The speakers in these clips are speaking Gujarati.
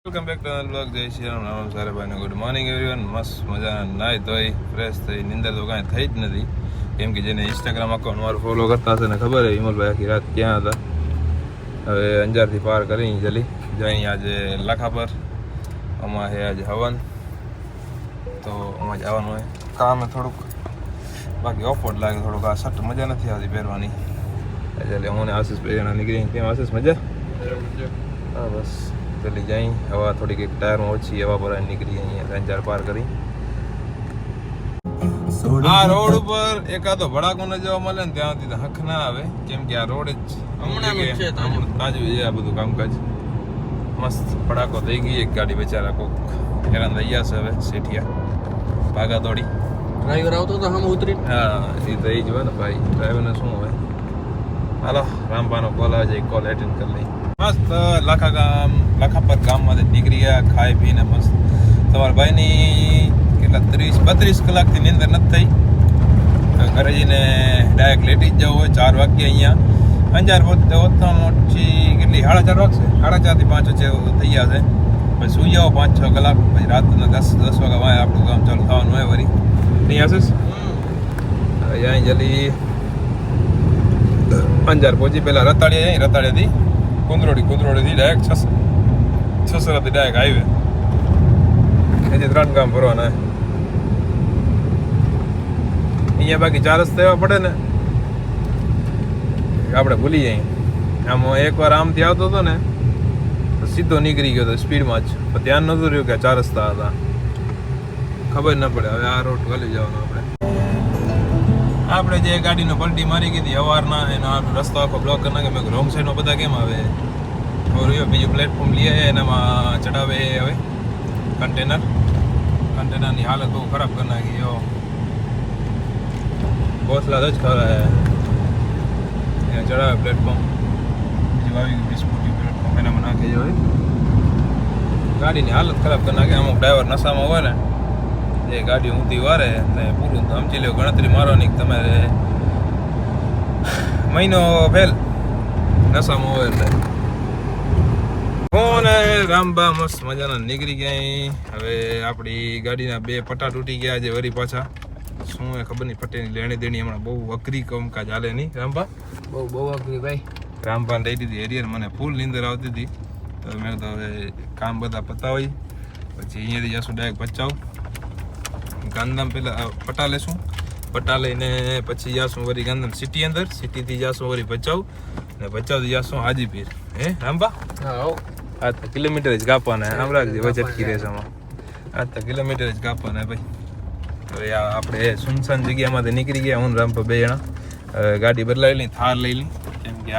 Welcome back to another blog. જય શ્રી રામ. રામ સારે ભાઈને ગુડ મોર્નિંગ એવરીવન. મસ્ત મજાના નાહી ધોઈ ફ્રેશ થઈ. નિંદર તો કાંઈ થઈ જ નથી, કેમ કે જેને ઇન્સ્ટાગ્રામ અકાઉન્ટ મારું ફોલો કરતા હશે ને ખબર હે વિમલભાઈ આખી રાત ક્યાં હતા. હવે અંજારથી પાર કરી જલ્દી જઈ આજે લાખા પર. આમાં છે આજે હવન, તો આમાં જવાનું હોય કામ થોડુંક, બાકી ઓફવર્ડ લાગે થોડુંક. આ શર્ટ મજા નથી આવતી પહેરવાની એટલે હું ને આશીષ બે જણા નીકળી. કેમ આશીષ મજા? હા બસ જલ્દી જઈ. હવા થોડીક એક ટાયરમાં ઓછી હવા પર નીકળી અહીંયા અંજાર પાર કરી. આ રોડ ઉપર એકાદો ભડાકો ન જોવા મળે ને ત્યાંથી તો હક ના આવે, કેમ કે આ રોડ જ હમણાં તાજું છે. આ બધું કામકાજ મસ્ત ભડાકો થઈ ગઈ. એક ગાડી બચારા કોક હેરાન થઈ ગયા છે. હવે શેઠિયા ભાગા દોડી ડ્રાઈવર આવતો તો હમ ઉતરી. હા એ તો એ જ હોય ને ભાઈ, ડ્રાઈવરને શું હોય. હાલો રામભાનો કોલ આવે છે, કોલ એટેન્ડ કરી લઈ. મસ્ત લાખા પર ગામમાંથી નીકળી ગયા ખાઈ પીને મસ્ત. તમારા ભાઈની કેટલા 30-32 કલાકથી નીંદર નથી થઈ. ઘરે જઈને ડાયરેક્ટ લેટી જ જવું હોય. 4 વાગ્યે અહીંયા અંજાર ઓછામાં ઓછી કેટલી 4:30 વાગશે, 4:30 થી 5 વચ્ચે થઈ ગયા છે. પછી સુઈ જાઓ 5-6 કલાક, પછી રાતના 10 વાગ્યા આપણું કામ ચાલુ થવાનું હોય વળી. નહીં આશીષ? અહીં જલ્દી અંજાર પહોંચી. પહેલાં રતાડિયાથી કુંદરોડીથી ડાયરેક્ટ છસરાથી ડાયરેક્ટ હાઈવે. હજી 3 ગામ ભરવાના. અહીંયા બાકી 4 રસ્તા એવા પડે ને આપણે ભૂલી જઈએ. આમ એકવાર આમથી આવતો હતો ને તો સીધો નીકળી ગયો હતો સ્પીડમાં જ, પણ ધ્યાન નહોતું રહ્યું કે 4 રસ્તા હતા, ખબર ન પડે. હવે આ રોડ ગલી જવાનું આપણે જે ગાડીનો પલટી મારી ગઈ હતી સવારના, એનો રસ્તો આખો બ્લોક કરી નાખે. મેં રોંગ સાઈડમાં બધા કેમ આવે. બીજું પ્લેટફોર્મ લઈએ એનામાં ચડાવે. હવે કન્ટેનરની હાલત બહુ ખરાબ કરી નાખી. બોસલા જ ખરા એને ચડાવે પ્લેટફોર્મ. બીજું આવી ગયું સ્કૂટી પ્લેટફોર્મ, એનામાં નાખી હોય. ગાડીની હાલત ખરાબ કરી નાખે. અમુક ડ્રાઈવર નશામાં હોય ને, એ ગાડી ઊંધી વારે પૂરું સમજી લો. ગણતરી મારવાની તમારે મહિનો ફેલ નશામાં હોય એટલે. કોને રામબા મસ્ત મજાના નીકળી ગયા. હવે આપણી ગાડીના 2 પટ્ટા તૂટી ગયા છે વળી પાછા. શું એ ખબર નહીં, પટ્ટેની લેણી દેણી હમણાં બહુ અઘરી કામકાજ હાલે નહીં રામબા? બહુ અઘરી ભાઈ. રામબાને દઈ દીધી એરિયર. મને ફૂલ નીંદર આવતી હતી, તો મેં તો હવે કામ બધા પતાવી પછી અહીંયાથી જશું ડાયરેક્ટ ભચાઉ. ગાંધીધામ પહેલાં પટ્ટા લેશું, પટ્ટા લઈને પછી જાશું વળી ગાંધીધામ સિટી અંદર. સિટીથી જાશું વળી ભચાઉ, ને ભચાઉથી જાશું હાજીપીર. હે રામબા? આ તો કિલોમીટર જ કાપવાના. આમ રાખજે વચટકી રહેશે આમાં. આ તો કિલોમીટર જ કાપવાના ભાઈ. હવે આપણે સુનસાન જગ્યામાંથી નીકળી ગયા. હું રામબા 2 જણા ગાડી બદલાવી લઈ, થાર લઈ લઈ, કેમ કે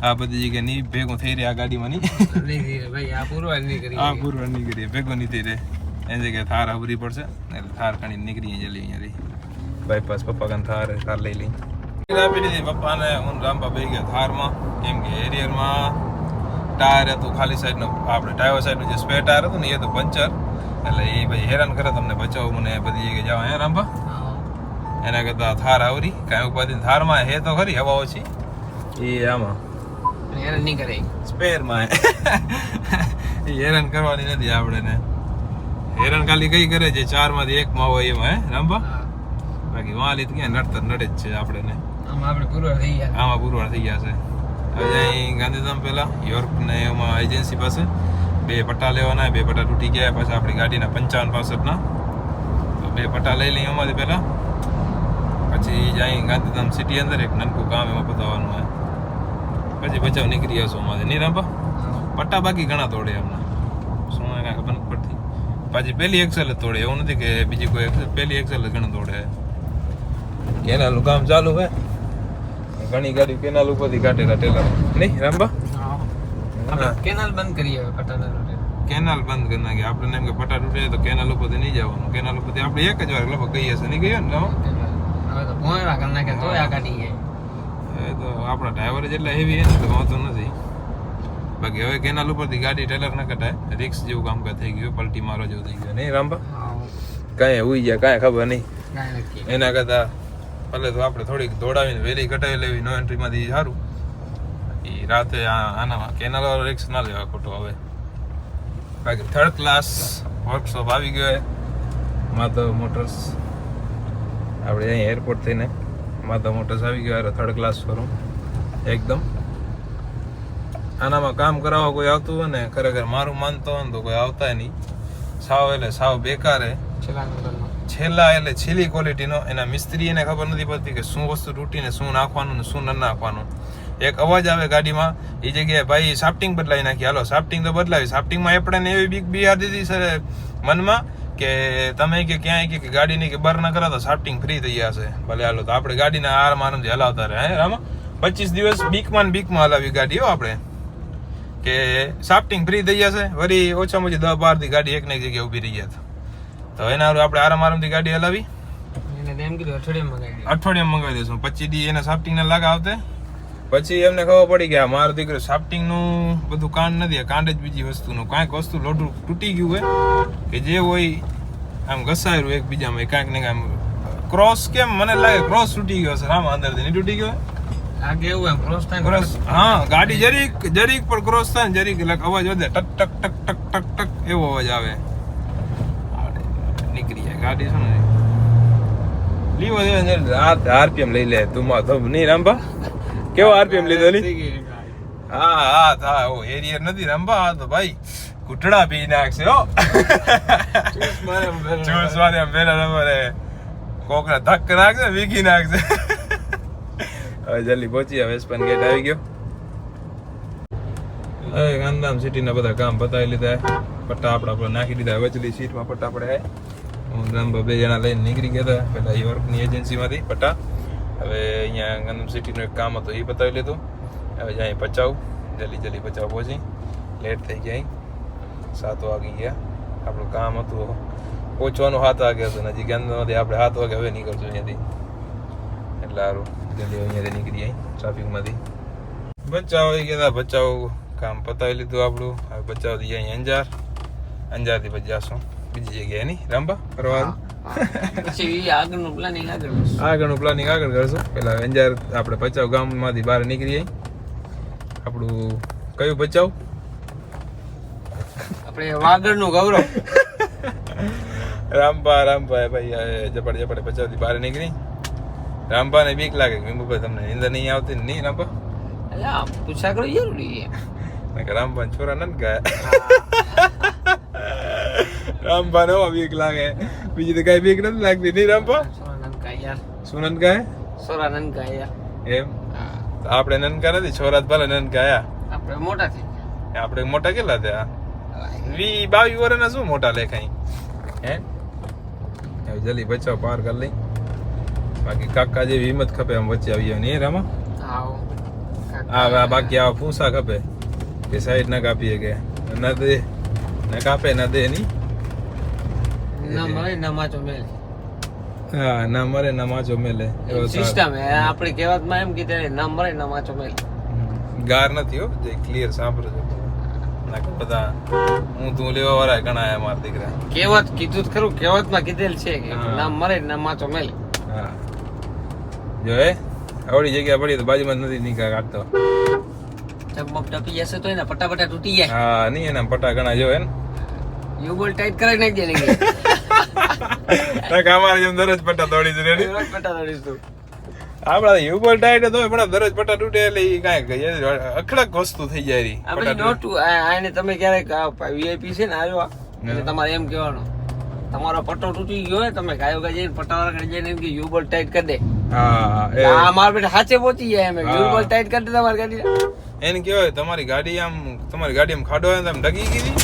આ બધી જગ્યાએ નહીં ભેગું થઈ રહે. આ ગાડીમાં નહીં આ પૂરવાર નહીં કરીએ, ભેગું નહીં થઈ રહે. એની જગ્યાએ થાર આવરી પડશે એટલે થાર કાઢી નીકળીએ જલ્દી અહીંયાથી બાયપાસ. પપ્પા કાન થાર લઈ લઈ આપી દીધી પપ્પાને. હું રામબા બે ગયા થારમાં, કેમ કે એરિયરમાં ટાયર હતું ખાલી સાઈડનો. આપણે ડ્રાઈવર સાઈડનું જે સ્પેર ટાયર હતું ને એ તો પંચર, એટલે એ ભાઈ હેરાન કરે તમને બચાવ મને બધી જગ્યાએ જવા. હે રામબા? એના કરતાં થાર આવરી કાંઈ ઉપાધિ. થારમાં હે તો ખરી હવા ઓછી, એ આમાં હેરાન નહીં કરે. સ્પેરમાં એ હેરાન કરવાની નથી આપણે. હેરાન ખાલી કઈ કરે છે 4 માંથી 1 માં હોય એમાં. હે રામબા? બાકી વાલી તો ક્યાં નડે જ છે આપણે. આમાં પુરવાર થઈ ગયા છે. હવે અહીં ગાંધીધામ પહેલા યોર્ક ને એમાં એજન્સી પાસે 2 પટ્ટા લેવાના. 2 પટ્ટા તૂટી ગયા. પછી આપણી ગાડીના 55-65 તો 2 પટ્ટા લઈ લઈએ એમાંથી પહેલા. પછી અહીં ગાંધીધામ સિટી અંદર એક નાનકું કામ એમાં પતાવવાનું હોય. પછી બચાવ નીકળી જશો અમારે. નહીં રામબા? પટ્ટા બાકી ઘણા તોડે હમણાં, શું કાંઈ ખબર નથી પડતી. પાછી પહેલી એક્સેલ જ તોડે, એવું નથી કે બીજી કોઈ એક્સેલ. પહેલી એક્સેલ જ ઘણું તોડે. કેનાલનું કામ ચાલુ હોય, ઘણી ગાડી કેનાલ ઉપરથી કાઢેલા ટેલર. નહીં રામબા? કેનાલ બંધ કરી હવે પટ્ટા. કેનાલ બંધ કરી નાખી. આપણે એમ કે પટ્ટા તૂટે તો કેનાલ ઉપરથી નહીં જવાનું. કેનાલ ઉપરથી આપણે એક જ વાર લગભગ ગઈ હશે. નહીં ગયો ને? હવે તો ભોંયરા કરી નાખે તો આ ગાડી જાય. એ તો આપણા ડ્રાઈવર જેટલા હેવી હે ને તો વાંધો નથી. બાકી હવે કેનાલ ઉપરથી ગાડી ટેલર ના કઢાય. રિક્સ જેવું કામકાજ થઈ ગયું, પલટી મારો જેવું થઈ ગયું. નહીં રામબા? કાંઈ ઉઈ ગયા કાંઈ ખબર નહીં. એના કરતાં ભલે તો આપણે થોડીક દોડાવીને વહેલી કટાવી લેવી નો એન્ટ્રીમાંથી સારું. એ રાતે આનામાં કેનાલ વાળો રિક્સ ના લેવા ખોટો. હવે બાકી થર્ડ ક્લાસ વર્કશોપ આવી ગયો માધવ મોટર્સ. આપણે અહીં એરપોર્ટ થઈને માધવ મોટર્સ આવી ગયો થર્ડ ક્લાસ શોરૂમ એકદમ. આનામાં કામ કરાવવા કોઈ આવતું હોય ને ખરેખર મારું માનતો હોય ને તો કોઈ આવતા નહીં. સાવ એટલે સાવ બેકાર હે. છેલ્લા એટલે છેલ્લી ક્વોલિટીનો. એના મિસ્ત્રીને ખબર નથી પડતી કે શું વસ્તુ તૂટીને શું નાખવાનું ને શું ન નાખવાનું. એક અવાજ આવે ગાડીમાં, એ જગ્યાએ ભાઈ સાફ્ટિંગ બદલાવી નાખી. હાલો સાફ્ટિંગ તો બદલાવી. સાફ્ટિંગમાં આપણે એવી બીક બિહાર દીધી સર મનમાં કે તમે કે ક્યાંય કે ગાડીની કે બર ના કરો તો સાફ્ટિંગ ફ્રી થઈ જશે. ભલે હાલો તો આપણે ગાડીને આરામ આરામથી હલાવતા રહે. આમાં 25 દિવસ બીકમાં હલાવી ગાડી હો આપણે કે સાફ્ટિંગ ફ્રી થઈ જશે. વળી ઓછામાં ઓછી 10-12 થી ગાડી એક ને એક જગ્યાએ ઊભી રહી જાય. તો એના આપણે આરામથી ગાડી હલાવી અઠવાડિયામાં મંગાવી દઈશું. 25 દી એના સાફ્ટિંગ ના લાગ આવતે. પછી એમને ખબર પડી કે મારો દીકરો સાફ્ટિંગ નું બધું કાંડ નથી, કાંડ જ બીજી વસ્તુનું. કાંઈક વસ્તુ લોઢું તૂટી ગયું હોય કે જે હોય આમ ઘસાયેલું એકબીજામાં કાંઈક ને કાંઈક ક્રોસ. કેમ મને લાગે ક્રોસ તૂટી ગયો છે. આમ અંદરથી નહીં તૂટી ગયો ક્રોસ. હા ગાડી જરીક પણ ક્રોસ થાય ને જરીક અવાજ વધે, ટક ટક ટક ટક ટક ટક એવો અવાજ આવે. નીકળી જાય ગાડી. શું ને લીવો આરપીએમ લઈ લે તું તો નહીં રામભા. કેવો આરપીએમ લીધો ની? હા હા ઓ એરિયર નથી રામભા. હા તો ભાઈ ઘૂંટડા પી નાખશે હો. ચૂસ મારે પેલા નંબરે કોકને ધક્ક નાખશે, વીકી નાખશે. હવે જલ્દી પહોંચી. હવે વેસ્પન ગેટ આવી ગયો. હવે ગાંધીધામ સિટીના બધા કામ પતાવી લીધા. પટ્ટા આપણે નાખી દીધા. વચલી સીટમાં પટ્ટા પડે. હું રામભા 2 જણા લઈને નીકળી ગયા હતા પેલા યોર્કની એજન્સીમાંથી પટ્ટા. હવે અહીંયા ગાંધીધામ સિટીનું એક કામ હતું એ પતાવી લીધું. હવે જાય પચાવ. જલ્દી પચાવ પહોંચી. લેટ થઈ ગયા. 7 વાગી ગયા. આપણું કામ હતું પહોંચવાનું 7 વાગે હતું. હજી ગાંધીધામમાંથી આપણે 7 વાગે હવે નીકળશું અહીંયાથી. એટલે સારું જલ્દી અહીંયાથી નીકળી જાય ટ્રાફિકમાંથી. બચાવ આવી ગયા હતા. બચાવ કામ પતાવી લીધું આપણું. હવે બચાવથી જાય અંજાર. અંજારથી પછી જાશું બીજી જગ્યાએ નહીં રામભા ફરવાનું. આગળનું પ્લાનિંગ આગળ કરશું. પેલા અંજાર આપણે ભચાઉ ગામમાંથી બહાર નીકળી જાય. આપણું કયું ભચાઉ? આપણે વાગડનું ગૌરવ. રામભા ભાઈ જપડ ભચાઉથી બહાર નીકળી. રામભા ને બીક લાગે કે મીંબુભાઈ તમને નીંદર નહીં આવતી ને નહીં રામભા? પૂછા કરો જરૂરી રામભા છોરા નન ગયા. રામભા ને બીક લાગે. બીજી તો કઈ બીક નથી લાગતી નહીં રામભા? શું નનકા? સોરા નનકા એમ આપણે નનકા નથી. છોરા ભલે નનકા આયા. આપણે મોટા થઈ આપણે મોટા કેટલા થયા? 22 વર્ષના શું મોટા લેખાય હે? હવે જલ્દી બચાવ પાર કરી લઈ. બાકી કાકા જેવી હિંમત ખપે આમ વચ્ચે આવી જાય નહીં રામા? હા બાકી આવા ફૂસા ખપે કે સાઈડ ના કાપીએ કે ના દે ના કાપે ના દે નહીં. ના મરે ના માચો મેલે. હા ના મરે ના માચો મેલે એવો સિસ્ટમ હે આપણી કહેવતમાં. એમ કીધે ના મરે ના માચો મેલે. ગાર નથી હો, જે ક્લિયર સાંભળજો. બધા હું તું લેવા વાળા ઘણા આયા મારા દીકરા. કહેવત કીધું ખરું. કહેવતમાં કીધેલ છે કે ના મરે ના માચો મેલે. હા જો હે આવડી જગ્યા પડી તો બાજુમાં નથી નીકળા કાઢતો. ચમક ટપી જશે તો એના પટ્ટા તૂટી જાય. હા નહીં એના પટ્ટા ઘણા જો હે ને. યુ બોલ ટાઈટ કરાવી નાખજે ને. અમારે જેમ દરરોજ પટ્ટા દોડી છે રેડી. પટ્ટા દોડીશ તું. આપડા યુબલ ટાઈટ તો પણ દરરોજ પટ્ટા તૂટે એટલે ઈ કાંઈ અખડક વસ્તુ થઈ જાય રી. આપણે નોટું આને તમે ક્યારેક વીઆઈપી છે ને આવ્યો એટલે તમારે એમ કહેવાનું તમારો પટ્ટો તૂટી ગયો હોય તમે ગાયો ગા જઈને પટ્ટાવાળા કરી જઈને એમ કે યુબલ ટાઈટ કરી દે. હા મારા બેટા હાચે પહોંચી જાય એમ યુબલ ટાઈટ કરી દે તમારી ગાડી. એને કેવાય તમારી ગાડી આમ ખાડો હોય તમે ડગી ગઈ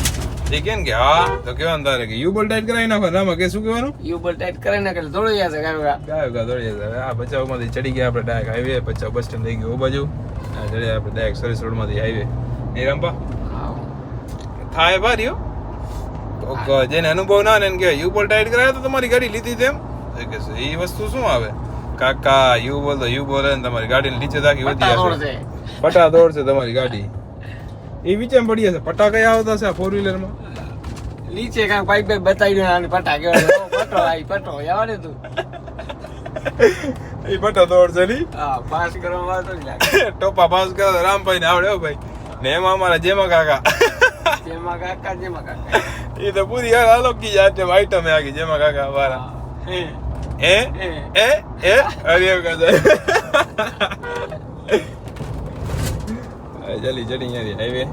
એ કેમ કે હા તો કેવાનું તારે કે યુબલ ટાઈટ કરાવી નાખો. રામા કે શું કહેવાનું? યુબલ ટાઈટ કરાવી નાખે એટલે દોડી જશે ગાયો દોડી જશે. આ ભચાઉમાંથી ચડી ગયા આપણે direct highway. Bhachau bus stand થઈ ગયો ઓ બાજુ. ચડ્યા આપણે ડાયરેક્ટ સર્વિસ રોડમાંથી હાઈવે. નહીં રામપા થાય ભારી હો. જેને અનુભવ ના ને એને કહેવાય યુબલ ટાઈટ કરાવે તો તમારી ગાડી લીધી તેમ કે એ વસ્તુ શું આવે કાકા યુ બોલ તો યુ બોલે ને તમારી ગાડી નીચે તાકી વધી જશે. પટા દોડશે તમારી ગાડી. એ વિચાર પડી જશે. પટા કયા આવતા છે આ 4-wheeler માં? નીચે કાંઈ પાઇપ બતાવી દે અને પટા કેવા પટો આવી પટો આવડે તું. એ પટા દોડશે ની. હા પાસ કરવા વાતો જ લાગે. ટોપા પાસ કરો રામભાઈ ને આવડે હો ભાઈ. ને એમાં અમારા જેમાં કાકા જેમાં કાકા જેમાં કાકા ये तो पूरी यार आलो की जाते आइटम है आगे जेमा काका हमारा अरे का जल्दी चढ़ी यार हाईवे